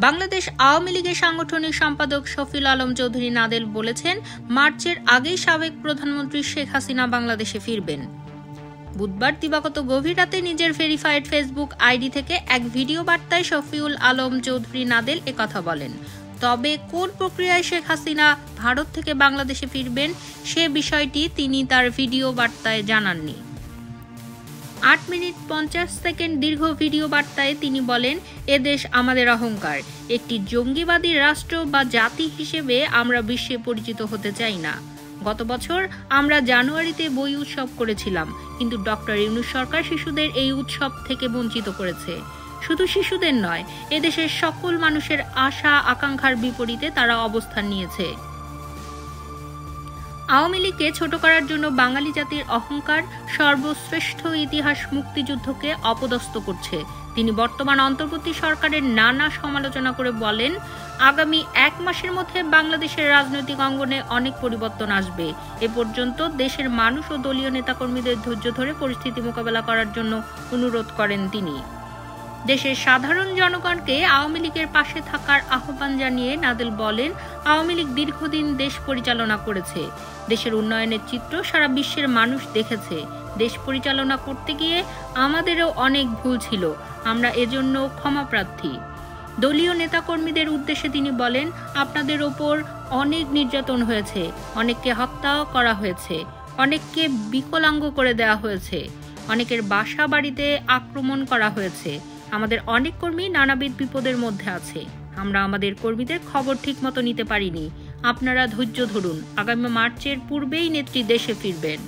বাংলাদেশ আওয়ামী লীগের সাংগঠনিক সম্পাদক শফিউল আলম চৌধুরী নাদেল বলেছেন, মার্চের আগেই সাবেক প্রধানমন্ত্রী শেখ হাসিনা বাংলাদেশে ফিরবেন। বুধবার দিবাগত গভীর রাতে নিজের ভেরিফাইড ফেসবুক আইডি থেকে এক ভিডিও বার্তায় শফিউল আলম চৌধুরী নাদেল একথা বলেন। তবে কোন প্রক্রিয়ায় শেখ হাসিনা ভারত থেকে বাংলাদেশে ফিরবেন সে বিষয়টি তিনি তার ভিডিও বার্তায় জানাননি। 8 মিনিট 50 সেকেন্ড দীর্ঘ ভিডিও বার্তায় তিনি বলেন, এদেশ আমাদের অহংকার। একটি জঙ্গিবাদী রাষ্ট্র বা জাতি হিসেবে আমরা বিশ্বে পরিচিত হতে চাই না। গত বছর আমরা জানুয়ারিতে বই উৎসব করেছিলাম, কিন্তু ডক্টর ইউনূস সরকার শিশুদের এই উৎসব থেকে বঞ্চিত করেছে। শুধু শিশুদের নয়, এদেশের সকল মানুষের আশা আকাঙ্ক্ষার বিপরীতে তারা অবস্থান নিয়েছে। আওয়ামী লীগকে ছোট করার জন্য বাঙালি জাতির অহংকার সর্বশ্রেষ্ঠ ইতিহাস মুক্তিযুদ্ধকে অপদস্থ করছে। তিনি বর্তমান অন্তর্বর্তী সরকারের নানা সমালোচনা করে বলেন, আগামী 1 মাসের মধ্যে বাংলাদেশের রাজনৈতিক অঙ্গনে অনেক পরিবর্তন আসবে। এ পর্যন্ত দেশের মানুষ ও দলীয় নেতাকর্মীদের ধৈর্য ধরে পরিস্থিতি মোকাবেলা করার জন্য অনুরোধ করেন তিনি। দেশের সাধারণ জনগণকে আওয়ামী লীগের পাশে থাকার আহ্বান জানিয়ে নাদেল বলেন, আওয়ামী লীগ দীর্ঘদিন দেশ পরিচালনা করেছে। দেশের উন্নয়নের চিত্র সারা বিশ্বের মানুষ দেখেছে। দেশ পরিচালনা করতে গিয়ে আমাদেরও অনেক ভুল ছিল, আমরা এজন্য ক্ষমাপ্রার্থী। দলীয় নেতাকর্মীদের উদ্দেশ্যে তিনি বলেন, আপনাদের ওপর অনেক নির্যাতন হয়েছে, অনেককে হত্যাও করা হয়েছে, অনেককে বিকলাঙ্গ করে দেওয়া হয়েছে, অনেকের বাসা বাড়িতে আক্রমণ করা হয়েছে। আমাদের অনেক কর্মী নানাবিধ বিপদের মধ্যে আছে। আমরা আমাদের কর্মীদের খবর ঠিকমতো নিতে পারিনি। আপনারা ধৈর্য ধরুন, আগামী মার্চের পূর্বেই নেত্রী দেশে ফিরবেন।